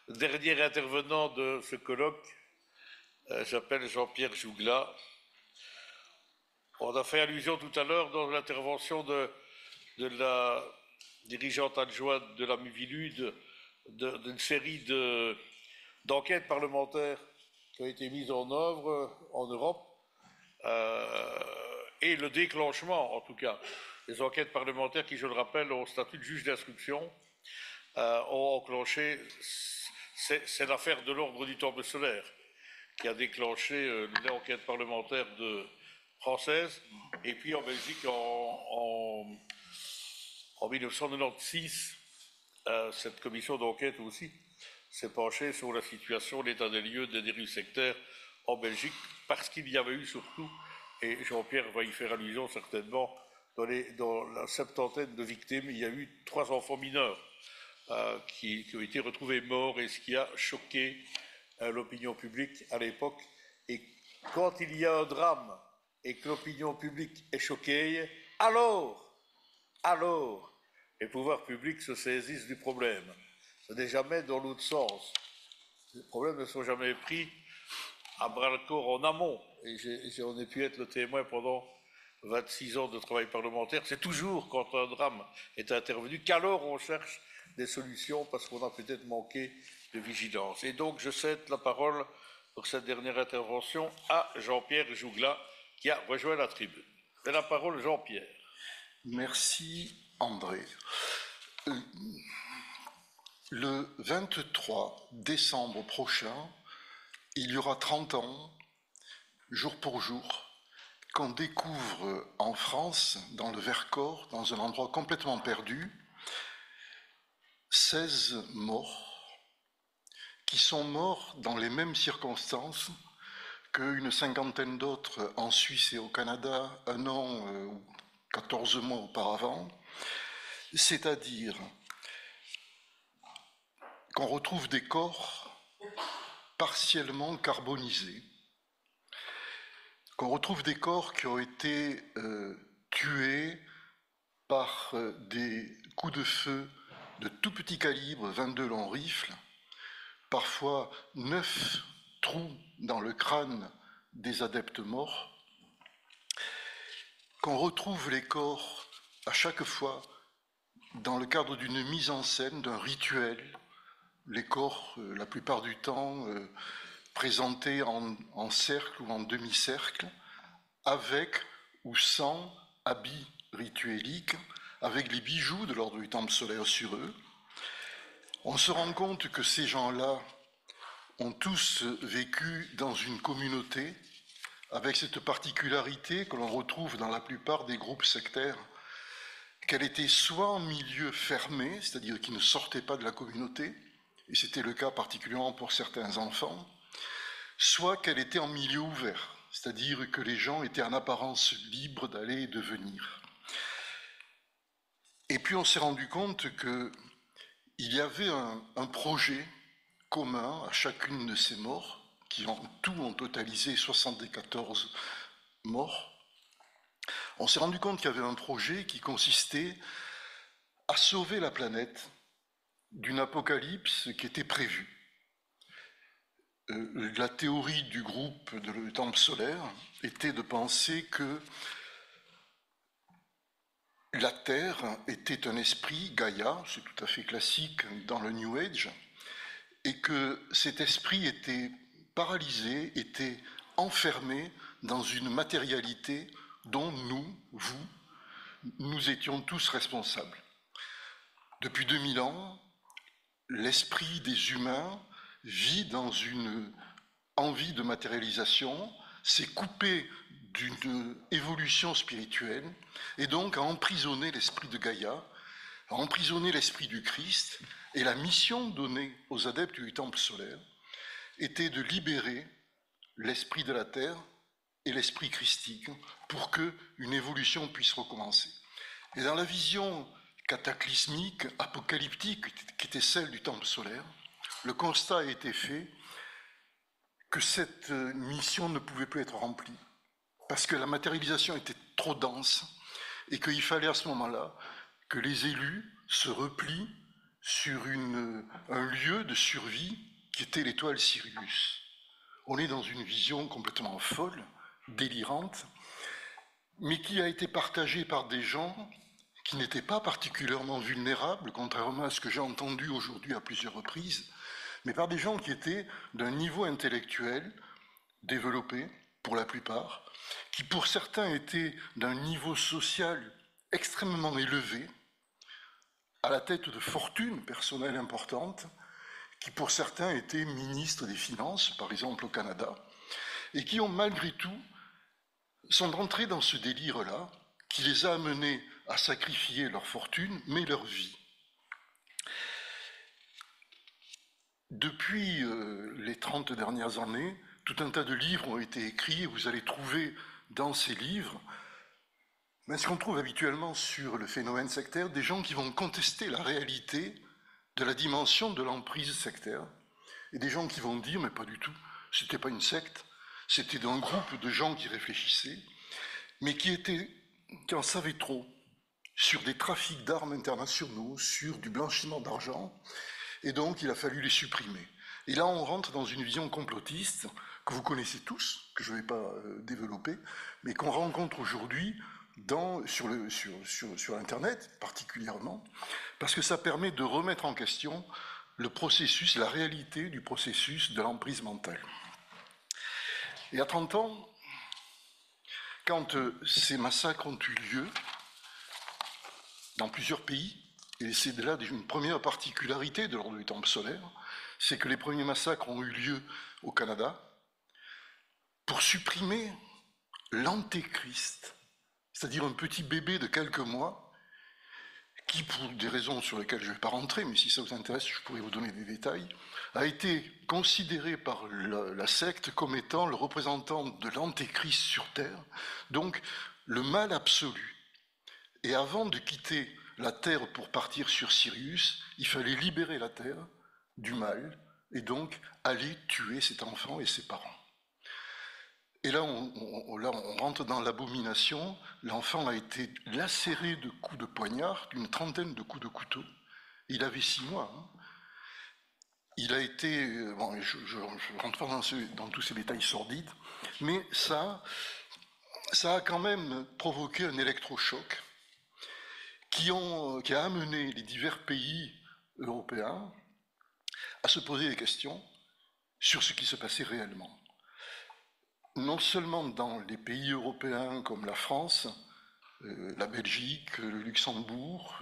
Dernier intervenant de ce colloque, j'appelle Jean-Pierre Jougla. On a fait allusion tout à l'heure dans l'intervention de la dirigeante adjointe de la Mivilude d'une série d'enquêtes parlementaires qui ont été mises en œuvre en Europe et le déclenchement, en tout cas, des enquêtes parlementaires qui, je le rappelle, ont statut de juge d'instruction, ont enclenché, c'est l'affaire de l'ordre du temple solaire qui a déclenché l'enquête parlementaire française, et puis en Belgique en 1996, cette commission d'enquête aussi s'est penchée sur la situation, l'état des lieux des dérives sectaires en Belgique, parce qu'il y avait eu surtout, et Jean-Pierre va y faire allusion certainement, dans la septantaine de victimes, il y a eu 3 enfants mineurs qui ont été retrouvés morts, et ce qui a choqué l'opinion publique à l'époque. Et quand il y a un drame et que l'opinion publique est choquée, alors les pouvoirs publics se saisissent du problème. Ce n'est jamais dans l'autre sens. Les problèmes ne sont jamais pris à bras-le-corps en amont. Et j'en ai pu être le témoin pendant 26 ans de travail parlementaire. C'est toujours quand un drame est intervenu qu'alors on cherche des solutions parce qu'on a peut-être manqué de vigilance. Et donc je cède la parole pour cette dernière intervention à Jean-Pierre Jougla qui a rejoint la tribune. Et la parole Jean-Pierre. Merci André. Le 23 décembre prochain, il y aura 30 ans, jour pour jour, qu'on découvre en France, dans le Vercors, dans un endroit complètement perdu, 16 morts, qui sont morts dans les mêmes circonstances qu'une cinquantaine d'autres en Suisse et au Canada, un an ou 14 mois auparavant, c'est-à-dire qu'on retrouve des corps partiellement carbonisés, qu'on retrouve des corps qui ont été tués par des coups de feu de tout petit calibre, 22 longs rifles, parfois 9 trous dans le crâne des adeptes morts, qu'on retrouve les corps à chaque fois dans le cadre d'une mise en scène, d'un rituel, les corps, la plupart du temps, présentés en cercle ou en demi-cercle, avec ou sans habits ritueliques, avec les bijoux de l'ordre du temple solaire sur eux. On se rend compte que ces gens-là ont tous vécu dans une communauté, avec cette particularité que l'on retrouve dans la plupart des groupes sectaires, qu'elle était soit en milieu fermé, c'est-à-dire qu'ils ne sortaient pas de la communauté, et c'était le cas particulièrement pour certains enfants, soit qu'elle était en milieu ouvert, c'est-à-dire que les gens étaient en apparence libres d'aller et de venir. Et puis on s'est rendu compte qu'il y avait un projet commun à chacune de ces morts, qui en tout ont totalisé 74 morts. On s'est rendu compte qu'il y avait un projet qui consistait à sauver la planète d'une apocalypse qui était prévue. La théorie du groupe de le temple solaire était de penser que la Terre était un esprit, Gaïa, c'est tout à fait classique dans le New Age, et que cet esprit était paralysé, était enfermé dans une matérialité dont nous étions tous responsables. Depuis 2000 ans, l'esprit des humains vit dans une envie de matérialisation, s'est coupé d'une évolution spirituelle et donc a emprisonné l'esprit de Gaïa, a emprisonné l'esprit du Christ, et la mission donnée aux adeptes du temple solaire était de libérer l'esprit de la terre et l'esprit christique pour qu'une évolution puisse recommencer. Et dans la vision cataclysmique, apocalyptique, qui était celle du temple solaire, le constat a été fait que cette mission ne pouvait plus être remplie, parce que la matérialisation était trop dense, et qu'il fallait à ce moment-là que les élus se replient sur un lieu de survie qui était l'étoile Sirius. On est dans une vision complètement folle, délirante, mais qui a été partagée par des gens qui n'étaient pas particulièrement vulnérables, contrairement à ce que j'ai entendu aujourd'hui à plusieurs reprises, mais par des gens qui étaient d'un niveau intellectuel développé, pour la plupart, qui pour certains étaient d'un niveau social extrêmement élevé, à la tête de fortunes personnelles importantes, qui pour certains étaient ministres des Finances, par exemple au Canada, et qui ont malgré tout, sont rentrés dans ce délire-là, qui les a amenés à sacrifier leur fortune, mais leur vie. Depuis les 30 dernières années, tout un tas de livres ont été écrits, et vous allez trouver dans ces livres, mais ce qu'on trouve habituellement sur le phénomène sectaire, des gens qui vont contester la réalité de la dimension de l'emprise sectaire, et des gens qui vont dire, mais pas du tout, c'était pas une secte, c'était un groupe de gens qui réfléchissaient, mais qui en savaient trop sur des trafics d'armes internationaux, sur du blanchiment d'argent, et donc il a fallu les supprimer. Et là, on rentre dans une vision complotiste que vous connaissez tous, que je ne vais pas développer, mais qu'on rencontre aujourd'hui sur Internet particulièrement, parce que ça permet de remettre en question le processus, la réalité du processus de l'emprise mentale. Et à 30 ans, quand ces massacres ont eu lieu dans plusieurs pays, et c'est là une première particularité de l'ordre du temple solaire, c'est que les premiers massacres ont eu lieu au Canada pour supprimer l'antéchrist, c'est-à-dire un petit bébé de quelques mois qui, pour des raisons sur lesquelles je ne vais pas rentrer, mais si ça vous intéresse, je pourrais vous donner des détails, a été considéré par la secte comme étant le représentant de l'antéchrist sur Terre, donc le mal absolu. Et avant de quitter la Terre pour partir sur Sirius, il fallait libérer la Terre du mal et donc aller tuer cet enfant et ses parents. Et là, on rentre dans l'abomination. L'enfant a été lacéré de coups de poignard, d'une trentaine de coups de couteau. Il avait 6 mois. Hein. Il a été... Bon, je ne rentre pas dans tous ces détails sordides, mais ça a quand même provoqué un électrochoc qui a amené les divers pays européens à se poser des questions sur ce qui se passait réellement. Non seulement dans les pays européens comme la France, la Belgique, le Luxembourg,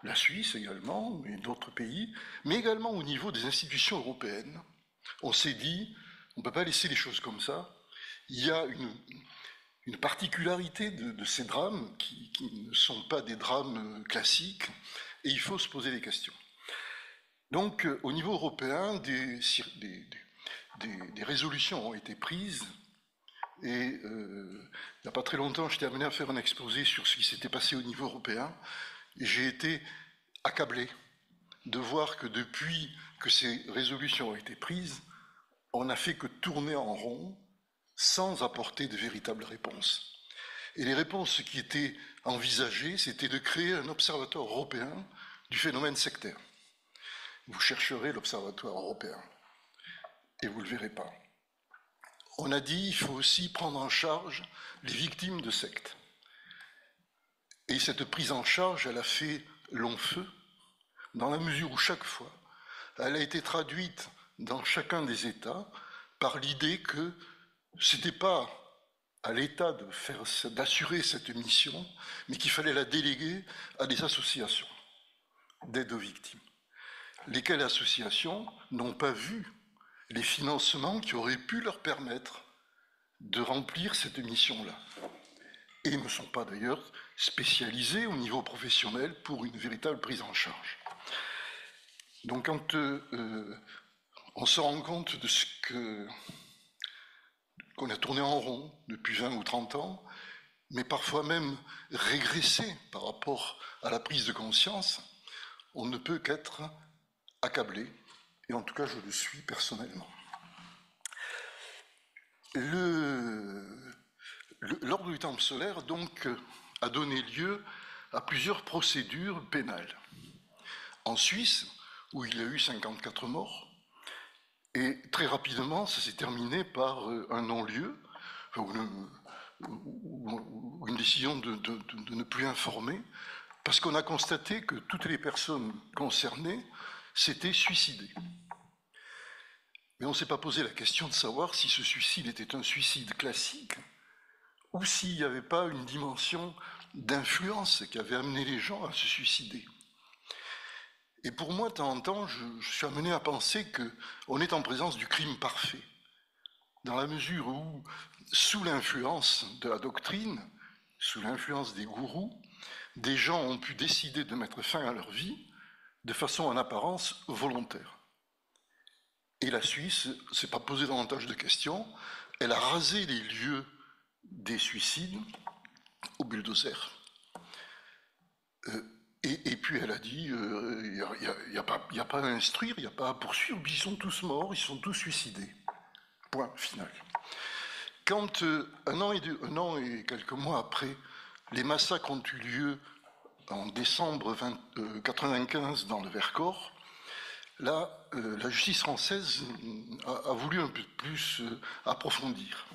la Suisse également, et d'autres pays, mais également au niveau des institutions européennes. On s'est dit, on ne peut pas laisser les choses comme ça. Il y a une particularité de ces drames qui ne sont pas des drames classiques, et il faut se poser des questions. Donc, au niveau européen, des résolutions ont été prises. Et il n'y a pas très longtemps, j'étais amené à faire un exposé sur ce qui s'était passé au niveau européen. Et j'ai été accablé de voir que depuis que ces résolutions ont été prises, on n'a fait que tourner en rond sans apporter de véritables réponses. Et les réponses qui étaient envisagées, c'était de créer un observatoire européen du phénomène sectaire. Vous chercherez l'observatoire européen et vous ne le verrez pas. On a dit qu'il faut aussi prendre en charge les victimes de sectes. Et cette prise en charge, elle a fait long feu, dans la mesure où chaque fois, elle a été traduite dans chacun des États par l'idée que ce n'était pas à l'État d'assurer cette mission, mais qu'il fallait la déléguer à des associations d'aide aux victimes. Lesquelles associations n'ont pas vu les financements qui auraient pu leur permettre de remplir cette mission-là. Et ne sont pas d'ailleurs spécialisés au niveau professionnel pour une véritable prise en charge. Donc quand on se rend compte de ce qu'on a tourné en rond depuis 20 ou 30 ans, mais parfois même régressé par rapport à la prise de conscience, on ne peut qu'être accablé, et en tout cas je le suis personnellement. L'ordre du temple solaire donc a donné lieu à plusieurs procédures pénales. En Suisse, où il y a eu 54 morts. Et très rapidement, ça s'est terminé par un non-lieu, ou une décision de ne plus informer, parce qu'on a constaté que toutes les personnes concernées s'étaient suicidées. Mais on ne s'est pas posé la question de savoir si ce suicide était un suicide classique ou s'il n'y avait pas une dimension d'influence qui avait amené les gens à se suicider. Et pour moi, de temps en temps, je suis amené à penser qu'on est en présence du crime parfait, dans la mesure où, sous l'influence de la doctrine, sous l'influence des gourous, des gens ont pu décider de mettre fin à leur vie de façon en apparence volontaire. Et la Suisse ne s'est pas posé davantage de questions, elle a rasé les lieux des suicides au bulldozer. Et puis elle a dit, il n'y a pas à instruire, il n'y a pas à poursuivre, ils sont tous morts, ils sont tous suicidés. Point final. Quand un an et quelques mois après, les massacres ont eu lieu en décembre 1995 dans le Vercors, là, la justice française a voulu un peu plus approfondir.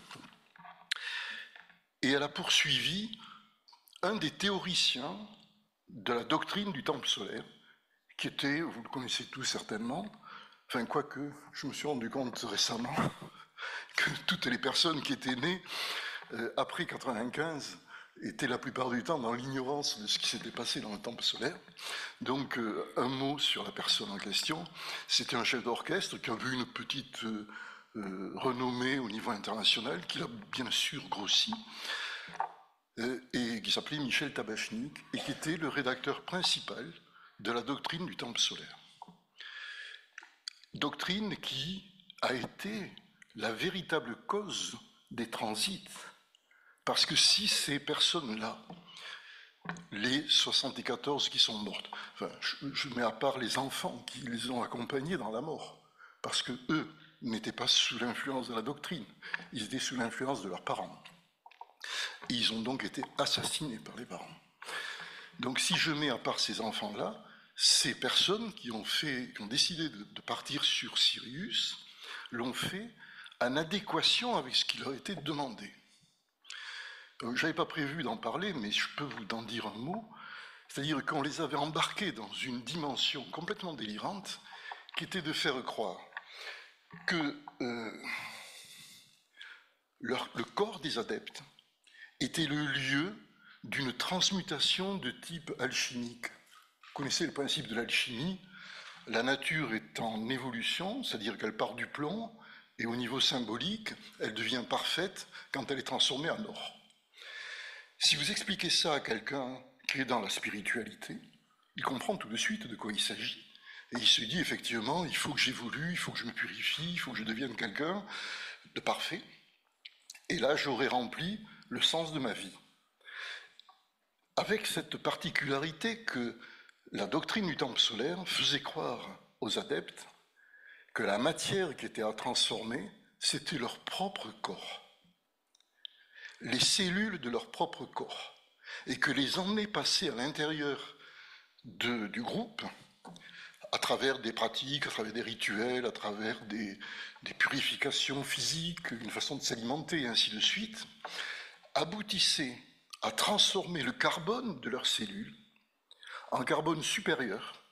Et elle a poursuivi un des théoriciens de la doctrine du temple solaire, qui était, vous le connaissez tous certainement, enfin quoique, je me suis rendu compte récemment que toutes les personnes qui étaient nées après 1995 étaient la plupart du temps dans l'ignorance de ce qui s'était passé dans le temple solaire. Donc un mot sur la personne en question, c'était un chef d'orchestre qui a vu une petite renommée au niveau international, qui a bien sûr grossi, et qui s'appelait Michel Tabachnik, et qui était le rédacteur principal de la doctrine du temple solaire. Doctrine qui a été la véritable cause des transits, parce que si ces personnes-là, les 74 qui sont mortes, enfin, je mets à part les enfants qui les ont accompagnés dans la mort, parce que eux n'étaient pas sous l'influence de la doctrine, ils étaient sous l'influence de leurs parents. Et ils ont donc été assassinés par les parents. Donc si je mets à part ces enfants-là, ces personnes qui ont décidé de partir sur Sirius, l'ont fait en adéquation avec ce qui leur était demandé. Je n'avais pas prévu d'en parler, mais je peux vous en dire un mot. C'est-à-dire qu'on les avait embarqués dans une dimension complètement délirante, qui était de faire croire que le corps des adeptes était le lieu d'une transmutation de type alchimique. Vous connaissez le principe de l'alchimie, la nature est en évolution, c'est-à-dire qu'elle part du plomb, et au niveau symbolique, elle devient parfaite quand elle est transformée en or. Si vous expliquez ça à quelqu'un qui est dans la spiritualité, il comprend tout de suite de quoi il s'agit. Et il se dit effectivement, il faut que j'évolue, il faut que je me purifie, il faut que je devienne quelqu'un de parfait. Et là, j'aurai rempli le sens de ma vie. Avec cette particularité que la doctrine du temple solaire faisait croire aux adeptes que la matière qui était à transformer, c'était leur propre corps, les cellules de leur propre corps, et que les emmener passer à l'intérieur du groupe, à travers des pratiques, à travers des rituels, à travers des purifications physiques, une façon de s'alimenter, et ainsi de suite, aboutissait à transformer le carbone de leurs cellules en carbone supérieur,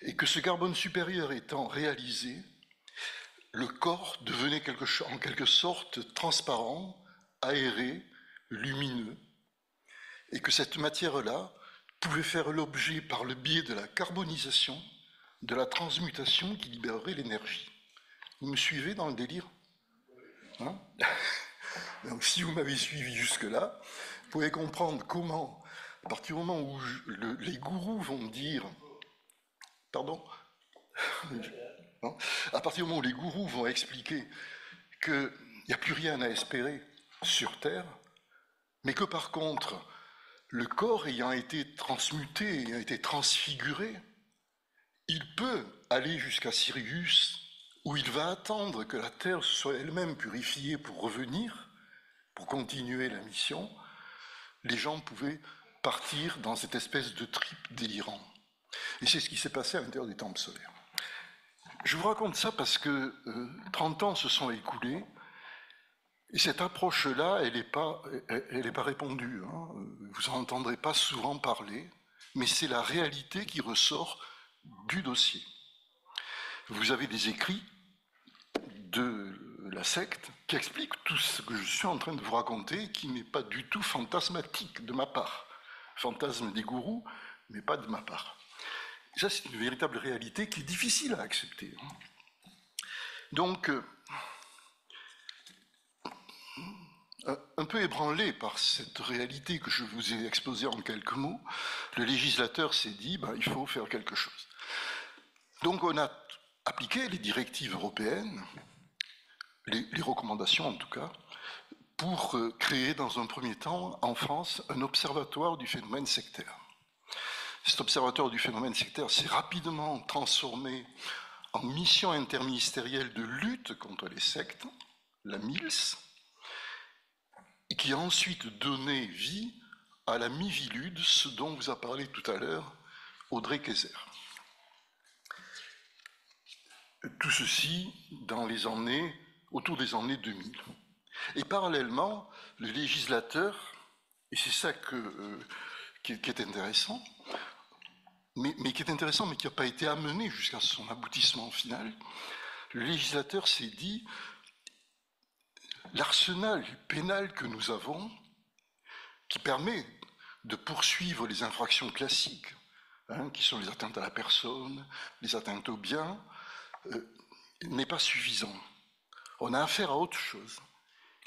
et que ce carbone supérieur étant réalisé, le corps devenait en quelque sorte transparent, aéré, lumineux, et que cette matière-là pouvait faire l'objet, par le biais de la carbonisation, de la transmutation qui libérerait l'énergie. Vous me suivez dans le délire, hein? Donc si vous m'avez suivi jusque-là, vous pouvez comprendre comment, à partir du moment où les gourous vont dire... Pardon? Non, à partir du moment où les gourous vont expliquer qu'il n'y a plus rien à espérer sur Terre, mais que par contre, le corps ayant été transmuté, ayant été transfiguré, il peut aller jusqu'à Sirius, où il va attendre que la Terre se soit elle-même purifiée pour revenir, pour continuer la mission. Les gens pouvaient partir dans cette espèce de trip délirant. Et c'est ce qui s'est passé à l'intérieur des temples solaires. Je vous raconte ça parce que 30 ans se sont écoulés, et cette approche-là, elle n'est pas répandue. Hein. Vous n'en entendrez pas souvent parler, mais c'est la réalité qui ressort du dossier. Vous avez des écrits de la secte qui expliquent tout ce que je suis en train de vous raconter, qui n'est pas du tout fantasmatique de ma part. Fantasme des gourous, mais pas de ma part. Et ça, c'est une véritable réalité qui est difficile à accepter. Donc, un peu ébranlé par cette réalité que je vous ai exposée en quelques mots, le législateur s'est dit, il faut faire quelque chose. Donc on a appliqué les directives européennes, les recommandations en tout cas, pour créer dans un premier temps en France un observatoire du phénomène sectaire. Cet observatoire du phénomène sectaire s'est rapidement transformé en mission interministérielle de lutte contre les sectes, la MILS, et qui a ensuite donné vie à la Miviludes, ce dont vous a parlé tout à l'heure Audrey Kayser. Tout ceci dans les années, autour des années 2000. Et parallèlement, le législateur, et c'est ça qui est intéressant, mais qui n'a pas été amené jusqu'à son aboutissement final, le législateur s'est dit, l'arsenal pénal que nous avons, qui permet de poursuivre les infractions classiques, qui sont les atteintes à la personne, les atteintes aux biens, n'est pas suffisant. On a affaire à autre chose,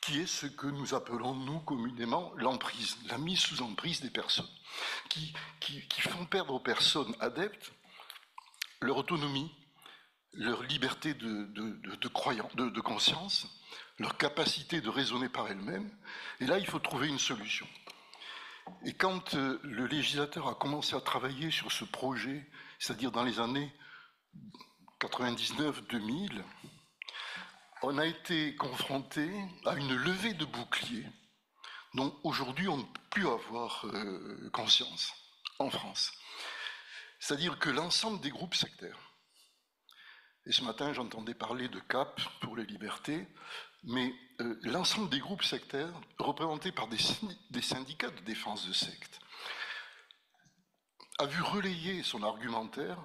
qui est ce que nous appelons, nous, communément, l'emprise, la mise sous emprise des personnes, qui font perdre aux personnes adeptes leur autonomie, leur liberté de conscience, leur capacité de raisonner par elles-mêmes. Et là, il faut trouver une solution. Et quand le législateur a commencé à travailler sur ce projet, c'est-à-dire dans les années 99-2000, on a été confronté à une levée de boucliers dont aujourd'hui on ne peut plus avoir conscience en France. C'est-à-dire que l'ensemble des groupes sectaires, et ce matin j'entendais parler de CAP pour les libertés, mais l'ensemble des groupes sectaires représentés par des syndicats de défense de sectes a vu relayer son argumentaire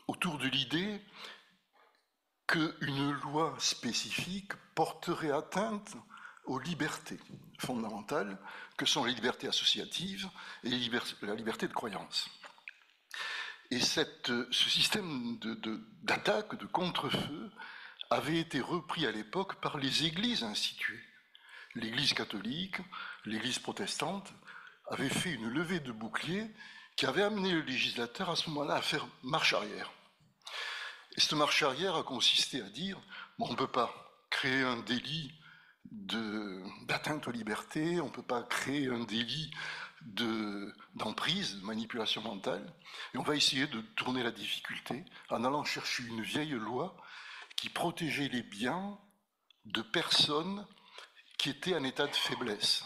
autour de l'idée qu'une loi spécifique porterait atteinte aux libertés fondamentales que sont les libertés associatives et la liberté de croyance. Et ce système d'attaque, de contre-feu, avait été repris à l'époque par les églises instituées. L'Église catholique, l'Église protestante avaient fait une levée de bouclier qui avait amené le législateur à ce moment-là à faire marche arrière. Et cette marche arrière a consisté à dire, on ne peut pas créer un délit d'atteinte aux libertés, on ne peut pas créer un délit d'emprise, de manipulation mentale, et on va essayer de tourner la difficulté en allant chercher une vieille loi qui protégeait les biens de personnes qui étaient en état de faiblesse.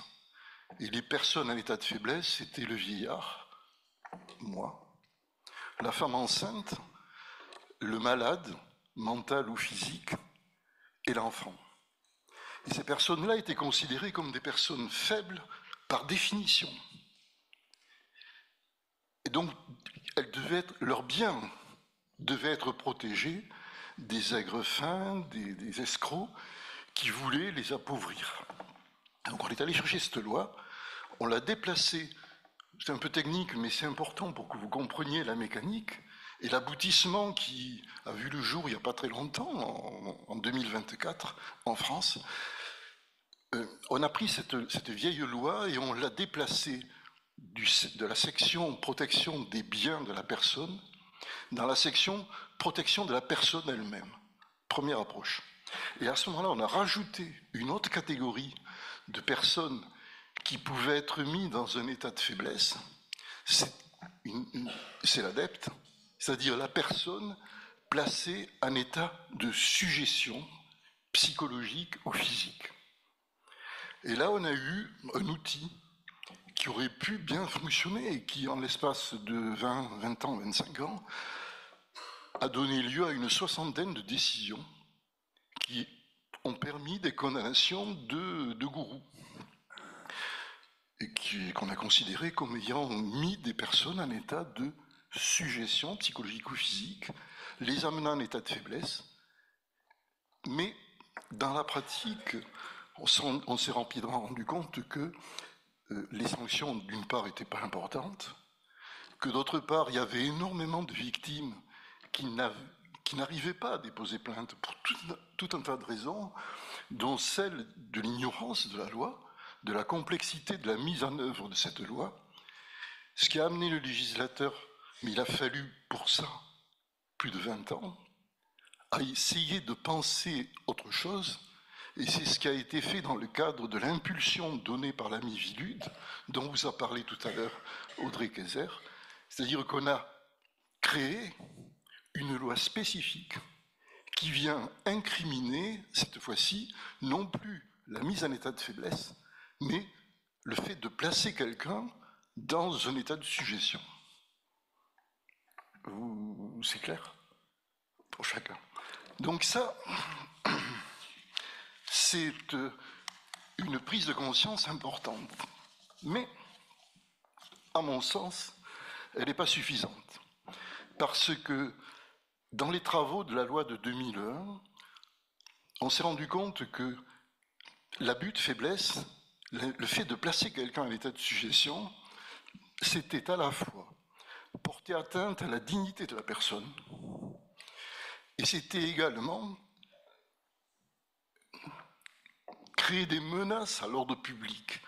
Et les personnes en état de faiblesse, c'était le vieillard, moi, la femme enceinte, le malade, mental ou physique, et l'enfant. Et ces personnes-là étaient considérées comme des personnes faibles par définition. Et donc, leurs biens devaient être protégés des aigrefins, des escrocs qui voulaient les appauvrir. Donc on est allé chercher cette loi, on l'a déplacée, c'est un peu technique, mais c'est important pour que vous compreniez la mécanique, et l'aboutissement qui a vu le jour il n'y a pas très longtemps, en 2024, en France, on a pris cette vieille loi et on l'a déplacée de la section protection des biens de la personne dans la section protection de la personne elle-même. Première approche. Et à ce moment-là, on a rajouté une autre catégorie de personnes qui pouvaient être mises dans un état de faiblesse. C'est l'adepte, c'est-à-dire la personne placée en état de sujétion psychologique ou physique. Et là, on a eu un outil qui aurait pu bien fonctionner et qui, en l'espace de 20 ans, 25 ans, a donné lieu à une soixantaine de décisions qui ont permis des condamnations de gourous et qu'on a considéré comme ayant mis des personnes en état de sujétion psychologique ou physique, les amenant en état de faiblesse. Mais dans la pratique, on s'est rapidement rendu compte que les sanctions, d'une part, n'étaient pas importantes, que d'autre part, il y avait énormément de victimes qui n'arrivaient pas à déposer plainte pour tout un tas de raisons, dont celle de l'ignorance de la loi, de la complexité de la mise en œuvre de cette loi, ce qui a amené le législateur, mais il a fallu pour ça plus de 20 ans, à essayer de penser autre chose, et c'est ce qui a été fait dans le cadre de l'impulsion donnée par l'ami Vilude, dont vous a parlé tout à l'heure Audrey Kayser, c'est-à-dire qu'on a créé une loi spécifique qui vient incriminer, cette fois-ci, non plus la mise en état de faiblesse, mais le fait de placer quelqu'un dans un état de sujétion. C'est clair pour chacun. Donc ça, c'est une prise de conscience importante. Mais, à mon sens, elle n'est pas suffisante. Parce que dans les travaux de la loi de 2001, on s'est rendu compte que l'abus de faiblesse, le fait de placer quelqu'un en état de sujétion, c'était à la fois porter atteinte à la dignité de la personne, et c'était également créer des menaces à l'ordre public,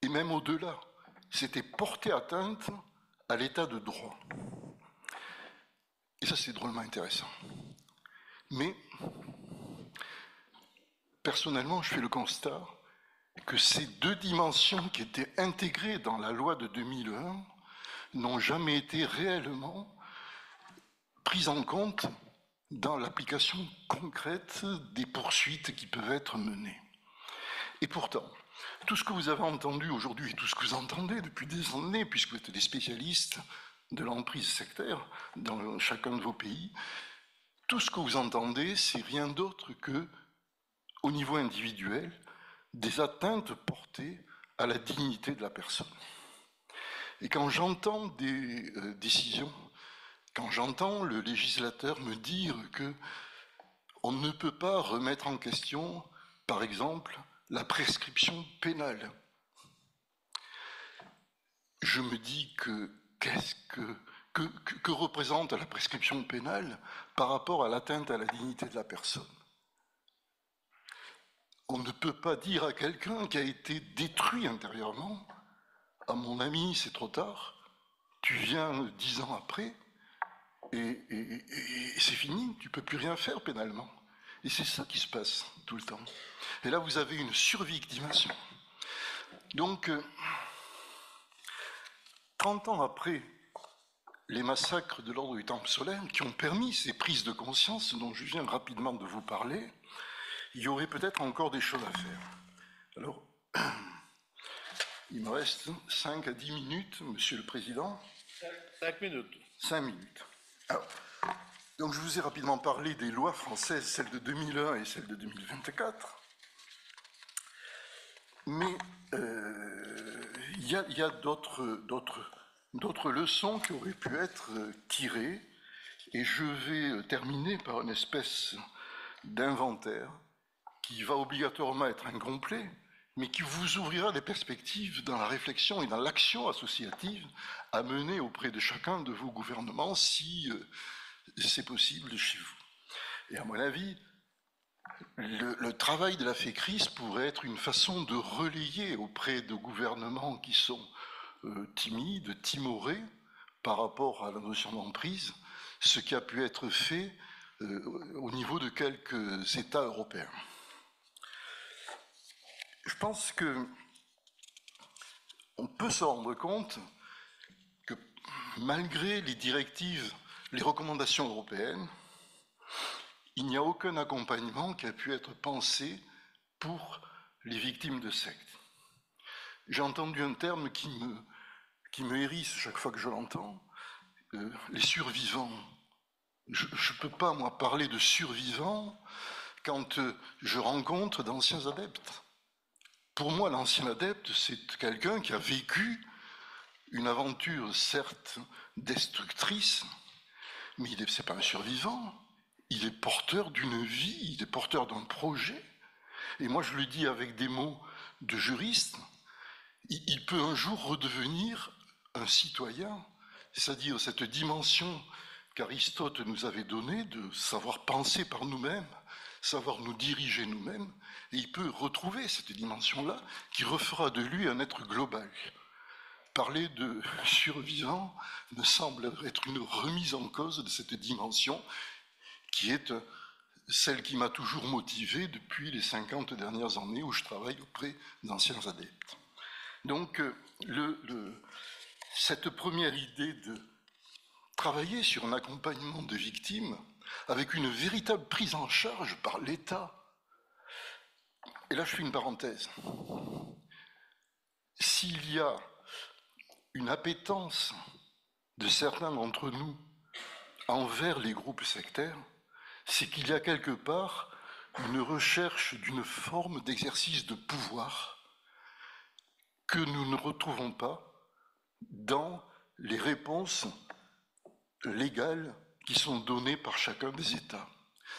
et même au-delà, c'était porter atteinte à l'état de droit. Et ça, c'est drôlement intéressant. Mais, personnellement, je fais le constat que ces deux dimensions qui étaient intégrées dans la loi de 2001 n'ont jamais été réellement prises en compte dans l'application concrète des poursuites qui peuvent être menées. Et pourtant, tout ce que vous avez entendu aujourd'hui et tout ce que vous entendez depuis des années, puisque vous êtes des spécialistes de l'emprise sectaire dans chacun de vos pays, tout ce que vous entendez, c'est rien d'autre que, au niveau individuel, des atteintes portées à la dignité de la personne. Et quand j'entends des décisions, quand j'entends le législateur me dire que on ne peut pas remettre en question, par exemple, la prescription pénale, je me dis que que représente la prescription pénale par rapport à l'atteinte à la dignité de la personne? On ne peut pas dire à quelqu'un qui a été détruit intérieurement, à mon ami, c'est trop tard, tu viens 10 ans après, et c'est fini, tu ne peux plus rien faire pénalement. Et c'est ça qui se passe tout le temps. Et là, vous avez une survictimation. Donc, 30 ans après les massacres de l'ordre du Temple solaire, qui ont permis ces prises de conscience dont je viens rapidement de vous parler, il y aurait peut-être encore des choses à faire. Alors, il me reste 5 à 10 minutes, Monsieur le Président. 5 minutes. 5 minutes. Alors, donc je vous ai rapidement parlé des lois françaises, celles de 2001 et celles de 2024. Mais il y a d'autres leçons qui auraient pu être tirées, et je vais terminer par une espèce d'inventaire qui va obligatoirement être incomplet, mais qui vous ouvrira des perspectives dans la réflexion et dans l'action associative à mener auprès de chacun de vos gouvernements si c'est possible chez vous. Et à mon avis, le travail de la FECRIS pourrait être une façon de relayer auprès de gouvernements qui sont timides, timorés par rapport à la notion d'emprise, ce qui a pu être fait au niveau de quelques États européens. Je pense que on peut se rendre compte que malgré les directives, les recommandations européennes, il n'y a aucun accompagnement qui a pu être pensé pour les victimes de sectes. j'ai entendu un terme qui me hérisse chaque fois que je l'entends, les survivants. Je ne peux pas, moi, parler de survivants quand je rencontre d'anciens adeptes. Pour moi, l'ancien adepte, c'est quelqu'un qui a vécu une aventure, certes destructrice, mais ce n'est pas un survivant. Il est porteur d'une vie, il est porteur d'un projet. Et moi, je le dis avec des mots de juriste, il peut un jour redevenir un citoyen, c'est-à-dire cette dimension qu'Aristote nous avait donnée de savoir penser par nous-mêmes, savoir nous diriger nous-mêmes, et il peut retrouver cette dimension-là qui refera de lui un être global. Parler de survivant me semble être une remise en cause de cette dimension qui est celle qui m'a toujours motivé depuis les 50 dernières années où je travaille auprès d'anciens adeptes. Donc, cette première idée de travailler sur un accompagnement de victimes avec une véritable prise en charge par l'État. Et là, je fais une parenthèse. S'il y a une appétence de certains d'entre nous envers les groupes sectaires, c'est qu'il y a quelque part une recherche d'une forme d'exercice de pouvoir que nous ne retrouvons pas dans les réponses légales qui sont données par chacun des États.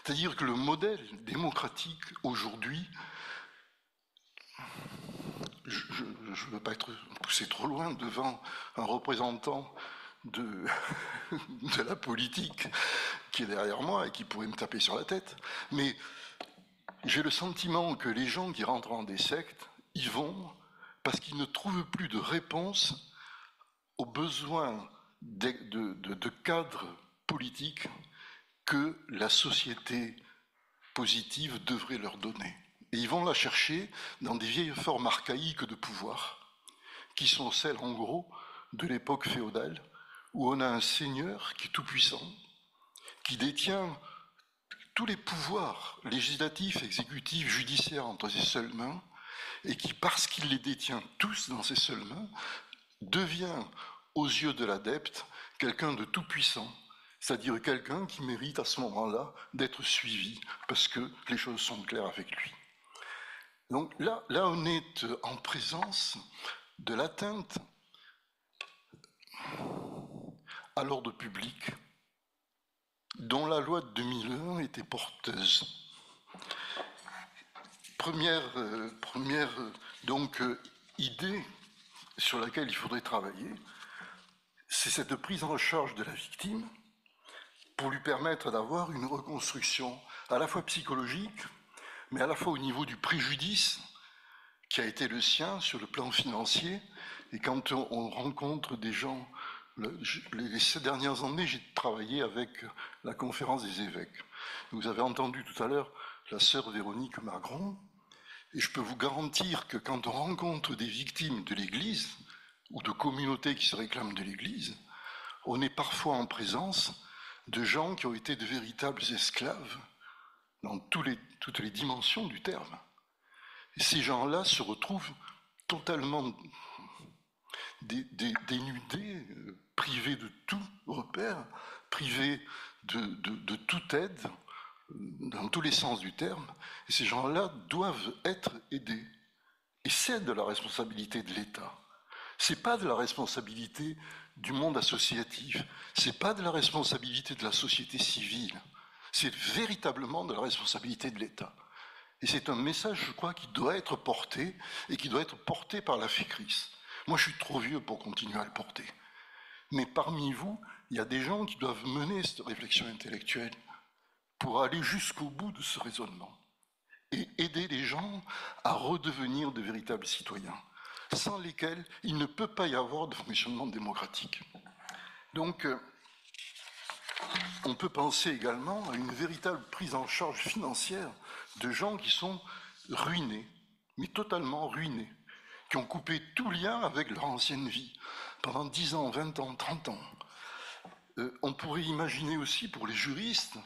C'est-à-dire que le modèle démocratique aujourd'hui, je ne veux pas être poussé trop loin devant un représentant de la politique qui est derrière moi et qui pourrait me taper sur la tête, mais j'ai le sentiment que les gens qui rentrent dans des sectes y vont parce qu'ils ne trouvent plus de réponse aux besoins de cadres politiques que la société positive devrait leur donner. Et ils vont la chercher dans des vieilles formes archaïques de pouvoir, qui sont celles, en gros, de l'époque féodale, où on a un seigneur qui est tout-puissant, qui détient tous les pouvoirs législatifs, exécutifs, judiciaires entre ses seules mains, et qui, parce qu'il les détient tous dans ses seules mains, devient, aux yeux de l'adepte, quelqu'un de tout-puissant, c'est-à-dire quelqu'un qui mérite à ce moment-là d'être suivi, parce que les choses sont claires avec lui. Donc là on est en présence de l'atteinte à l'ordre public, dont la loi de 2001 était porteuse. Première idée sur laquelle il faudrait travailler, c'est cette prise en charge de la victime pour lui permettre d'avoir une reconstruction à la fois psychologique, mais à la fois au niveau du préjudice qui a été le sien sur le plan financier. Et quand on rencontre des gens, ces dernières années, j'ai travaillé avec la conférence des évêques. Vous avez entendu tout à l'heure la sœur Véronique Magron, et je peux vous garantir que quand on rencontre des victimes de l'Église, ou de communautés qui se réclament de l'Église, on est parfois en présence de gens qui ont été de véritables esclaves dans toutes les dimensions du terme. Et ces gens-là se retrouvent totalement dénudés, privés de tout repère, privés de toute aide, dans tous les sens du terme. Et ces gens-là doivent être aidés. Et c'est de la responsabilité de l'État. C'est pas de la responsabilité du monde associatif, c'est pas de la responsabilité de la société civile, c'est véritablement de la responsabilité de l'État. Et c'est un message, je crois, qui doit être porté, et qui doit être porté par la FECRIS. Moi, je suis trop vieux pour continuer à le porter. Mais parmi vous, il y a des gens qui doivent mener cette réflexion intellectuelle pour aller jusqu'au bout de ce raisonnement et aider les gens à redevenir de véritables citoyens, sans lesquels il ne peut pas y avoir de fonctionnement démocratique. Donc, on peut penser également à une véritable prise en charge financière de gens qui sont ruinés, mais totalement ruinés, qui ont coupé tout lien avec leur ancienne vie, pendant 10 ans, 20 ans, 30 ans. On pourrait imaginer aussi pour les juristes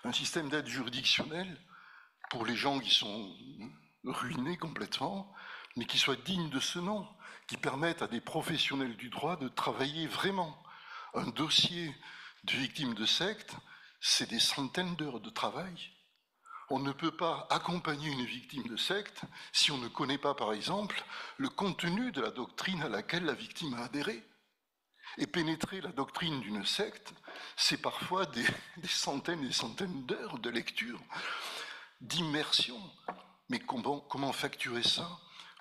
un système d'aide juridictionnelle pour les gens qui sont ruinés complètement, mais qui soient dignes de ce nom, qui permettent à des professionnels du droit de travailler vraiment. Un dossier de victime de secte, c'est des centaines d'heures de travail. On ne peut pas accompagner une victime de secte si on ne connaît pas, par exemple, le contenu de la doctrine à laquelle la victime a adhéré. Et pénétrer la doctrine d'une secte, c'est parfois des centaines et des centaines d'heures de lecture, d'immersion. Mais comment facturer ça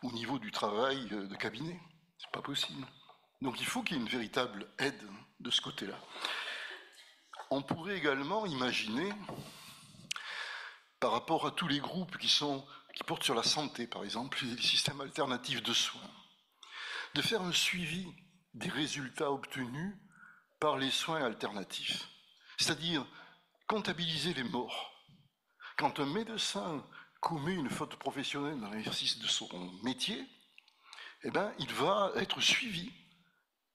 au niveau du travail de cabinet? C'est pas possible. Donc il faut qu'il y ait une véritable aide de ce côté-là. On pourrait également imaginer, par rapport à tous les groupes qui portent sur la santé, par exemple, les systèmes alternatifs de soins, de faire un suivi des résultats obtenus par les soins alternatifs. C'est-à-dire comptabiliser les morts. Quand un médecin commet une faute professionnelle dans l'exercice de son métier, eh ben, il va être suivi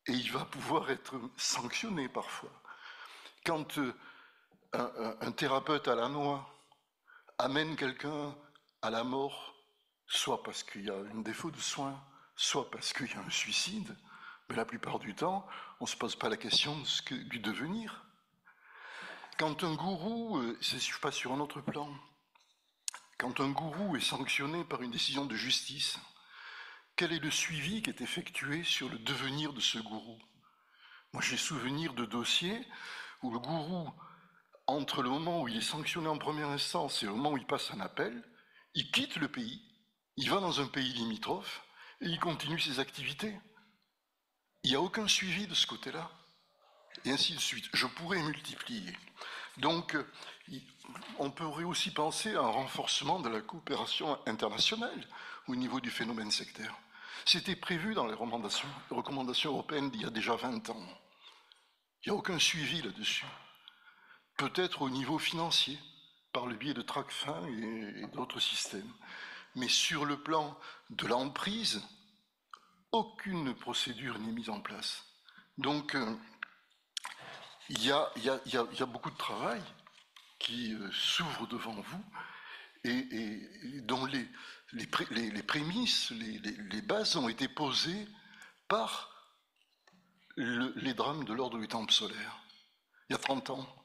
et il va pouvoir être sanctionné parfois. Quand un thérapeute à la noix amène quelqu'un à la mort, soit parce qu'il y a un défaut de soins, soit parce qu'il y a un suicide, mais la plupart du temps, on ne se pose pas la question du devenir. Quand un gourou, je passe sur un autre plan, quand un gourou est sanctionné par une décision de justice, quel est le suivi qui est effectué sur le devenir de ce gourou? Moi, j'ai souvenir de dossiers où le gourou, entre le moment où il est sanctionné en première instance et le moment où il passe un appel, il quitte le pays, il va dans un pays limitrophe et il continue ses activités. Il n'y a aucun suivi de ce côté-là. Et ainsi de suite. Je pourrais multiplier. Donc, on pourrait aussi penser à un renforcement de la coopération internationale au niveau du phénomène sectaire. C'était prévu dans les recommandations européennes d'il y a déjà 20 ans. Il n'y a aucun suivi là-dessus. Peut-être au niveau financier, par le biais de Tracfin et d'autres systèmes. Mais sur le plan de l'emprise, aucune procédure n'est mise en place. Donc, il y a beaucoup de travail qui s'ouvre devant vous et dont les prémices, les bases ont été posées par les drames de l'ordre du Temple solaire, il y a 30 ans.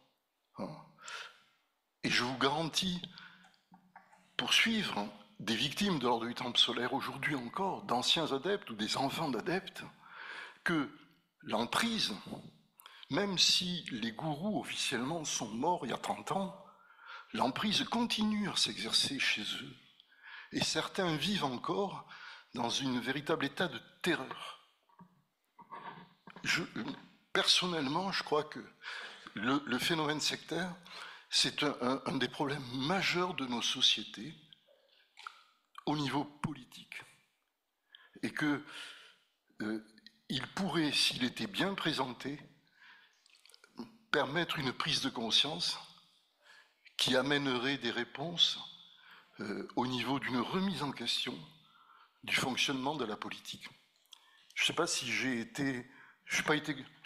Et je vous garantis, pour suivre des victimes de l'ordre du Temple solaire aujourd'hui encore, d'anciens adeptes ou des enfants d'adeptes, que l'emprise, même si les gourous officiellement sont morts il y a 30 ans, l'emprise continue à s'exercer chez eux. Et certains vivent encore dans un véritable état de terreur. Personnellement, je crois que le phénomène sectaire, c'est un des problèmes majeurs de nos sociétés au niveau politique. Et qu'il pourrait, s'il était bien présenté, permettre une prise de conscience qui amènerait des réponses au niveau d'une remise en question du fonctionnement de la politique. Je ne sais pas si je n'ai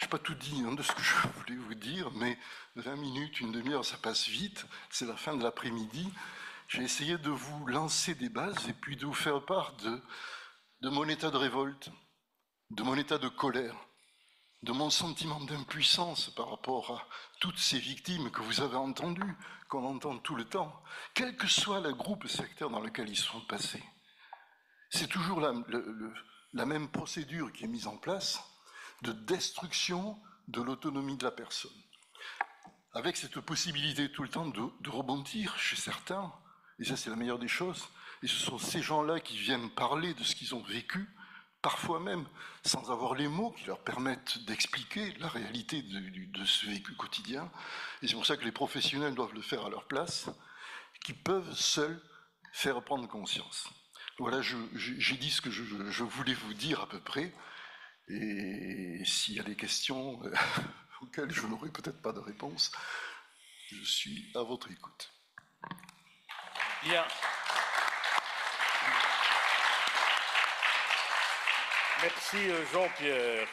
pas tout dit de ce que je voulais vous dire, mais 20 minutes, une demi-heure, ça passe vite, c'est la fin de l'après-midi. J'ai essayé de vous lancer des bases et puis de vous faire part de mon état de révolte, de mon état de colère, de mon sentiment d'impuissance par rapport à toutes ces victimes que vous avez entendues, qu'on entend tout le temps, quel que soit le groupe sectaire dans lequel ils sont passés. C'est toujours la même procédure qui est mise en place de destruction de l'autonomie de la personne. Avec cette possibilité tout le temps de rebondir chez certains, et ça c'est la meilleure des choses, et ce sont ces gens-là qui viennent parler de ce qu'ils ont vécu, parfois même sans avoir les mots qui leur permettent d'expliquer la réalité de ce vécu quotidien. Et c'est pour ça que les professionnels doivent le faire à leur place, qui peuvent seuls faire prendre conscience. Voilà, j'ai dit ce que je voulais vous dire à peu près, et s'il y a des questions auxquelles je n'aurai peut-être pas de réponse, je suis à votre écoute. Bien. Merci Jean-Pierre.